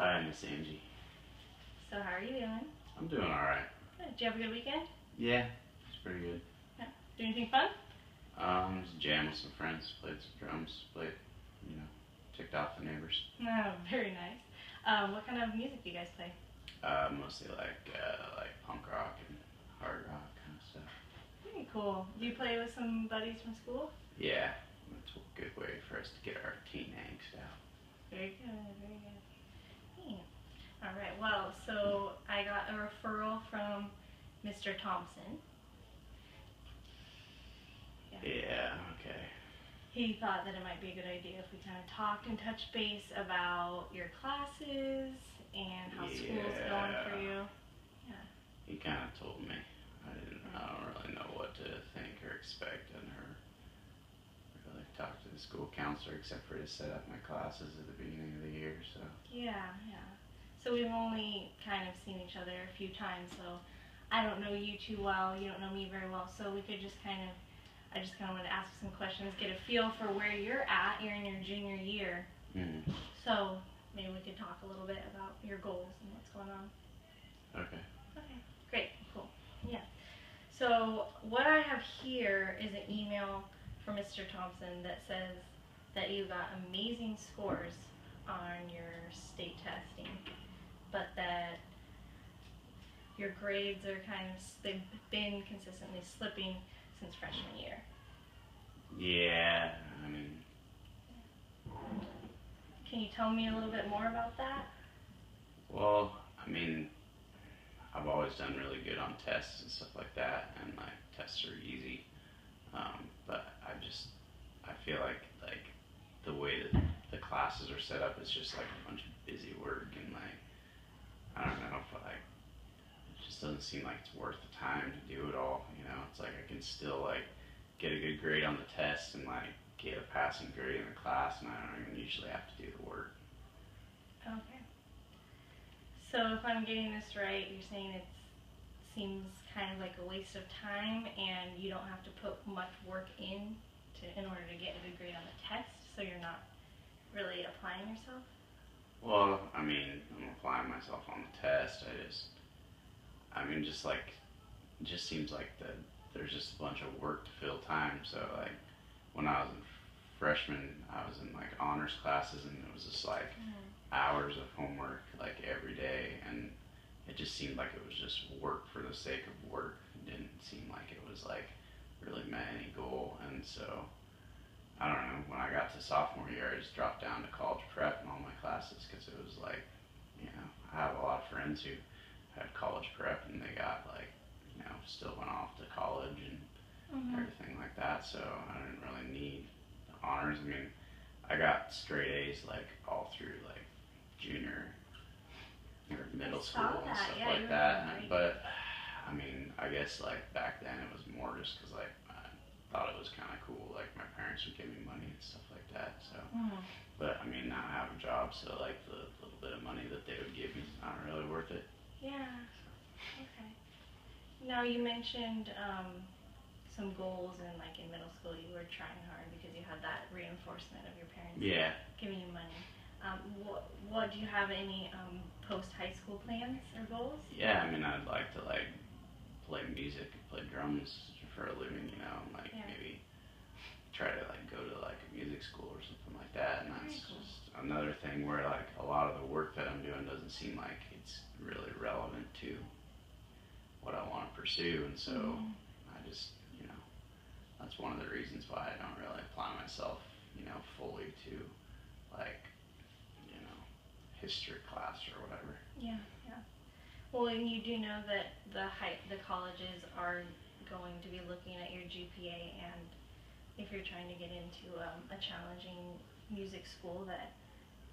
Hi, Miss Angie. So how are you doing? I'm doing alright. Good. Did you have a good weekend? Yeah, it's pretty good. Yeah. Do anything fun? Just jam with some friends, played some drums, you know, ticked off the neighbors. Oh, very nice. What kind of music do you guys play? Mostly like punk rock and hard rock kind of stuff. Very cool. Do you play with some buddies from school? Yeah, it's a good way for us to get our teen angst out. Very good, very good. Yeah. All right, well, so I got a referral from Mr. Thompson. Yeah, okay. He thought that it might be a good idea if we kind of talked and touched base about your classes and how school's going for you. Yeah. He kind of told me. I don't really know what to think or expect, and or really talk to the school counselor except for to set up my classes at the beginning of the year. So Yeah. So we've only kind of seen each other a few times, so I don't know you too well. You don't know me very well, so we could just I just kind of wanted to ask some questions, get a feel for where you're at. You're in your junior year, so maybe we could talk a little bit about your goals and what's going on. Okay. Okay, great, cool. Yeah. So what I have here is an email from Mr. Thompson that says that you got amazing scores on your state testing, but that your grades are they've been consistently slipping since freshman year. Yeah, I mean. Can you tell me a little bit more about that? Well, I mean, I've always done really good on tests and stuff like that, and like tests are easy. But I feel like the way that the classes are set up is just like a bunch of busy work, and like I don't know if like it just doesn't seem like it's worth the time to do it all. You know, it's like I can still like get a good grade on the test and like get a passing grade in the class, and I don't even usually have to do the work. Okay. So if I'm getting this right, you're saying it seems kind of like a waste of time, and you don't have to put much work in order to get a good grade on the test, so you're not really applying yourself? Well, I mean, I'm applying myself on the test. It just seems like there's just a bunch of work to fill time. So like when I was a freshman, I was in like honors classes, and it was just like hours of homework like every day, and it just seemed like it was just work for the sake of work. It didn't seem like it was like really met any goal. And so I don't know, when I got to sophomore year, I just dropped down to college prep in all my classes, because it was like, I have a lot of friends who had college prep, and they got like, still went off to college and everything like that. So I didn't really need the honors. I mean, I got straight A's like all through like junior or middle school and stuff like that. But I mean, I guess like back then it was more just because like I thought it was kind of cool. Like my parents would give me money and stuff like that. So, but I mean, now I have a job, so like the little bit of money that they would give me is not really worth it. Yeah. Okay. Now you mentioned some goals, and like in middle school you were trying hard because you had that reinforcement of your parents giving you money. What do you have any post high school plans or goals? Yeah, I mean, I'd like to like play music, play drums for a living, and like maybe try to like go to like a music school or something like that. And that's just another thing where like a lot of the work that I'm doing doesn't seem like it's really relevant to what I want to pursue, and so I just, that's one of the reasons why I don't really apply myself, fully to like, history class or whatever. Yeah. Well, and you do know that the colleges are going to be looking at your GPA, and if you're trying to get into a challenging music school, that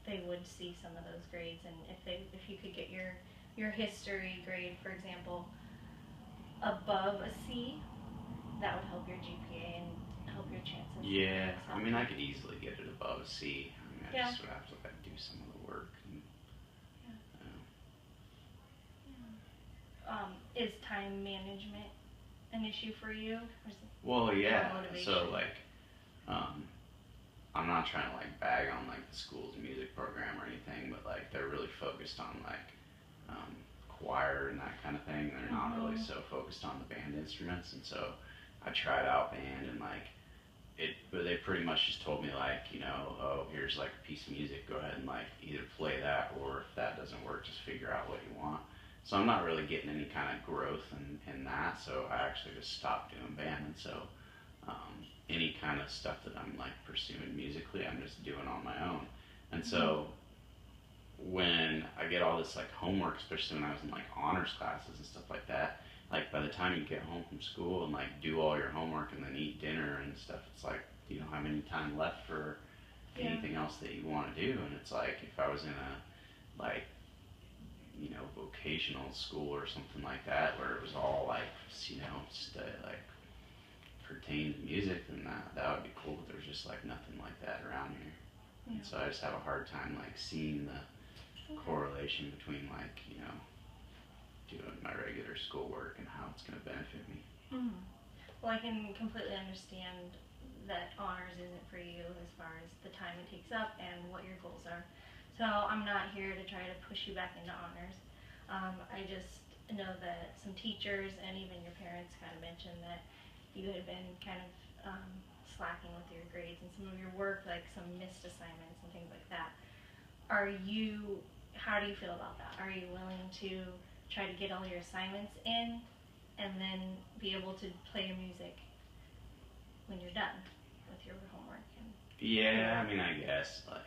they would see some of those grades, and if you could get your history grade, for example, above a C, that would help your GPA and help your chances. Yeah, I mean, I could easily get it above a C. I mean, I just would have to like do some of the work. And, Is time management an issue for you? Well, yeah. So like, I'm not trying to like bag on like the school's music program or anything, but like they're really focused on like um, choir and that kind of thing. They're not really Mhm. so focused on the band instruments, and so I tried out band and like but they pretty much just told me like, oh, here's like a piece of music, go ahead and like either play that, or if that doesn't work, just figure out what you want. So I'm not really getting any kind of growth in that, so I actually just stopped doing band, and so any kind of stuff that I'm like pursuing musically, I'm just doing on my own. And so when I get all this like homework, especially when I was in like honors classes and stuff like that, like by the time you get home from school and like do all your homework and then eat dinner and stuff, it's like you don't have any time left for Yeah. anything else that you want to do. And it's like if I was in a like vocational school or something like that where it was all like like pertain to music, then that would be cool. But there's just like nothing like that around here. Yeah. And so I just have a hard time like seeing the Okay. correlation between like doing my regular schoolwork and how it's going to benefit me. Mm. Well, I can completely understand that honors isn't for you as far as the time it takes up and what your goals are. So I'm not here to try to push you back into honors. I just know that some teachers and even your parents kind of mentioned that you had been kind of slacking with your grades and some of your work, like some missed assignments and things like that. How do you feel about that? Are you willing to try to get all your assignments in and then be able to play your music when you're done with your homework? Yeah, I mean, I guess I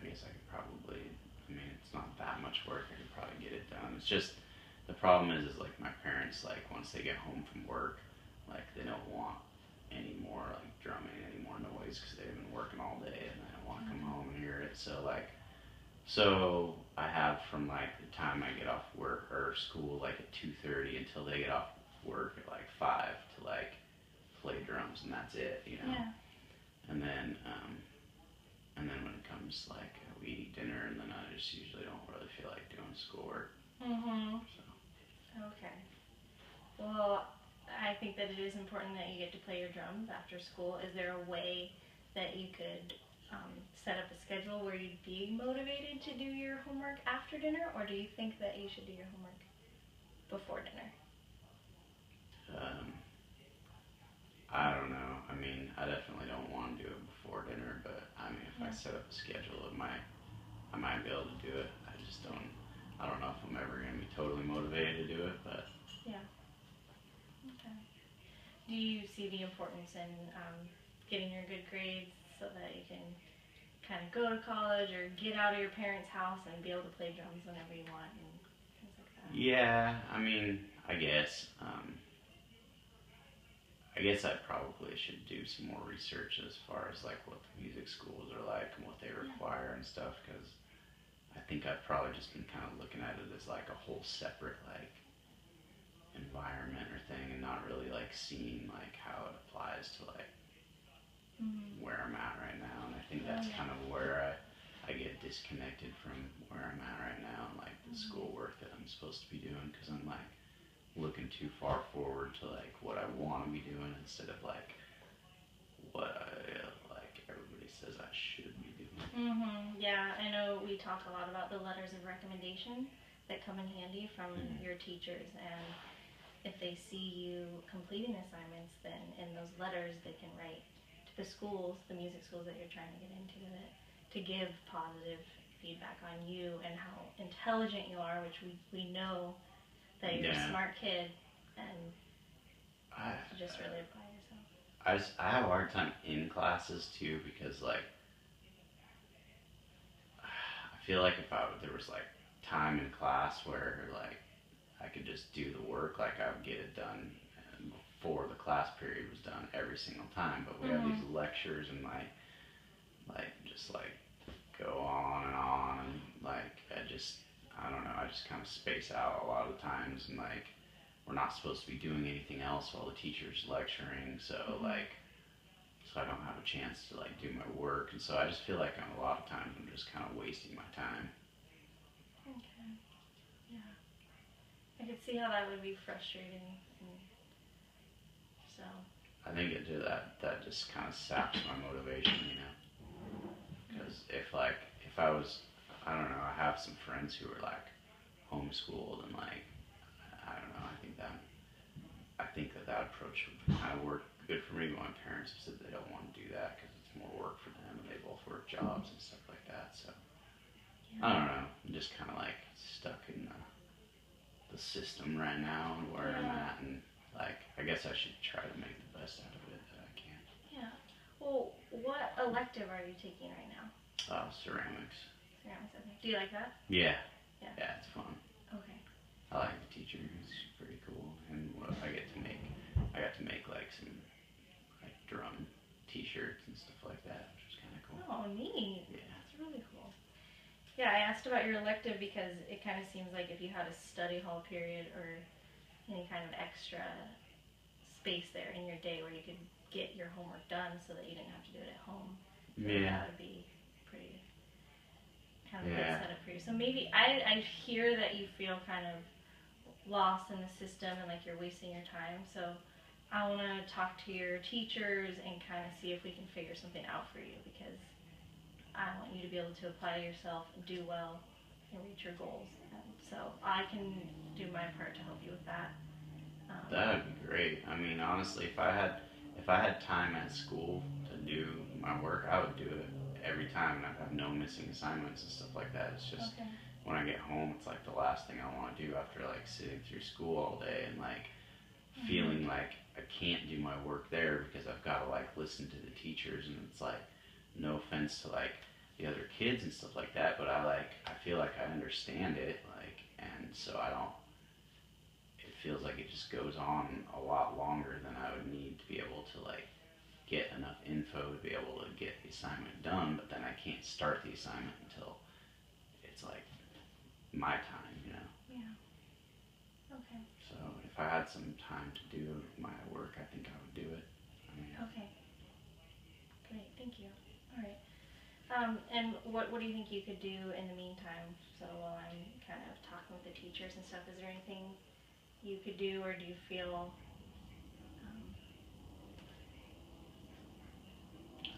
guess I could probably. I mean, it's not that much work. I could probably get it done. It's just the problem is like my parents like once they get home from work, like they don't want any more like drumming, any more noise because they've been working all day and they don't want to come home and hear it. So I have from like the time I get off work or school like at 2:30 until they get off work at like 5 to like play drums, and that's it. Yeah. And then when it comes like we eat dinner, and then I just usually don't really feel like doing schoolwork. Mhm. So Okay. Well, I think that it is important that you get to play your drums after school. Is there a way that you could set up a schedule where you'd be motivated to do your homework after dinner, or do you think that you should do your homework before dinner? um, I don't know. I mean, I definitely don't want to do it before dinner, but I mean, if I Yeah. set up a schedule, I might be able to do it. I don't know if I'm ever going to be totally motivated to do it, but Yeah. Okay. Do you see the importance in getting your good grades so that you can kind of go to college or get out of your parents' house and be able to play drums whenever you want and things like that? yeah, I mean, I guess I probably should do some more research as far as like what the music schools are like and what they require and stuff, because I think I've probably just been kind of looking at it as like a whole separate like environment or thing, and not really like seeing like how it applies to like where I'm at right now. And I think that's kind of where I get disconnected from where I'm at right now and like the schoolwork that I'm supposed to be doing, because I'm like looking too far forward to like what I want to be doing instead of like what like everybody says I should be doing. Yeah, I know we talk a lot about the letters of recommendation that come in handy from your teachers, and if they see you completing assignments, then in those letters they can write to the schools, the music schools that you're trying to get into, that to give positive feedback on you and how intelligent you are, which we know that you're a smart kid, and to just really apply yourself. I have a hard time in classes too, because like I feel like if there was like time in class where like I could just do the work, like I would get it done before the class period was done every single time. But we have these lectures and like just like go on and like I don't know, I just kind of space out a lot of times, and like we're not supposed to be doing anything else while the teacher's lecturing, so so I don't have a chance to like do my work, and so I just feel like a lot of times I'm just kind of wasting my time. Okay. Yeah. I could see how that would be frustrating. So. I I think that just kind of saps my motivation, you know. Because if I was, I don't know, I have some friends who are like homeschooled and like, I don't know, I think that approach would kind of work good for me. But my parents have said they don't want to do that because it's more work for them and they both work jobs and stuff like that. So I don't know, I'm just kind of like stuck in the system right now and where I'm at, and like I guess I should try to make the best out of it that I can. Yeah. Well, what elective are you taking right now? Ceramics. Ceramics, okay. Do you like that? Yeah. Yeah. Yeah, it's fun. Okay. I like the teacher. It's pretty cool, and what I got to make like some like drum T-shirts and stuff like that, which was kind of cool. Oh, neat. Yeah. That's really cool. Yeah, I asked about your elective because it kind of seems like if you had a study hall period or any kind of extra space there in your day where you could get your homework done so that you didn't have to do it at home, Yeah. that would be pretty kind of a good setup for you. So maybe I hear that you feel kind of lost in the system and like you're wasting your time. So I want to talk to your teachers and kind of see if we can figure something out for you, because I want you to be able to apply yourself, do well, and reach your goals. And so I can do my part to help you with that. That would be great. I mean, honestly, if I had time at school to do my work, I would do it every time, and I'd have no missing assignments and stuff like that. It's just when I get home, it's like the last thing I want to do after like sitting through school all day and like feeling like I can't do my work there because I've got to like listen to the teachers, and it's like, no offense to like the other kids and stuff like that, but I feel like I understand it, like, and so it feels like it just goes on a lot longer than I would need to be able to like get enough info to be able to get the assignment done, but then I can't start the assignment until it's like my time, you know. Yeah. Okay. So if I had some time to do my work, I think I would do it. I mean, okay. Great. Thank you. All right. And what do you think you could do in the meantime? So while I'm kind of talking with the teachers and stuff, is there anything you could do, or do you feel?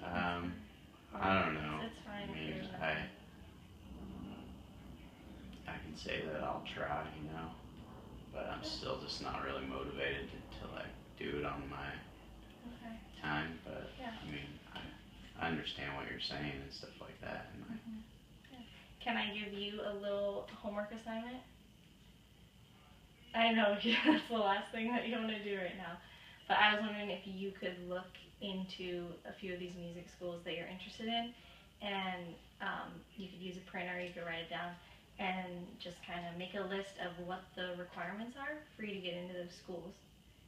I don't know. It's fine. I mean, I can say that I'll try, you know, but I'm still just not really motivated to like do it on my time. But I mean, I understand what you're saying and stuff like that. And Can I give you a little homework assignment? I know that's the last thing that you want to do right now, but I was wondering if you could look into a few of these music schools that you're interested in, and you could use a printer, you could write it down, and just kind of make a list of what the requirements are for you to get into those schools,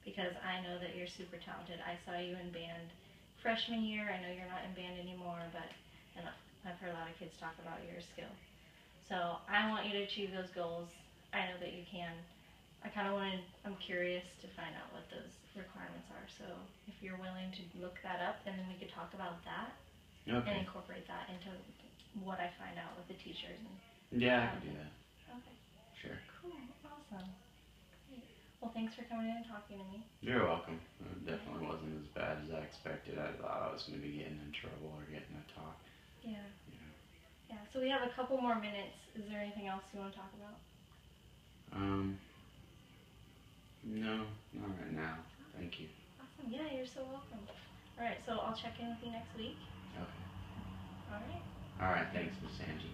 because I know that you're super talented. I saw you in band freshman year. I know you're not in band anymore, but and I've heard a lot of kids talk about your skill. So I want you to achieve those goals. I know that you can. I'm curious to find out what those requirements are. So if you're willing to look that up, and then we could talk about that and incorporate that into what I find out with the teachers. Yeah, I can do that. Okay. Sure. Cool. Awesome. Great. Well, thanks for coming in and talking to me. You're welcome. It definitely wasn't as bad as I expected. I thought I was going to be getting in trouble or getting a talk. Yeah. Yeah. So we have a couple more minutes. Is there anything else you want to talk about? No, not right now. Thank you. Awesome. Yeah, you're so welcome. All right. So I'll check in with you next week. Okay. All right. All right. Thanks, Miss Angie.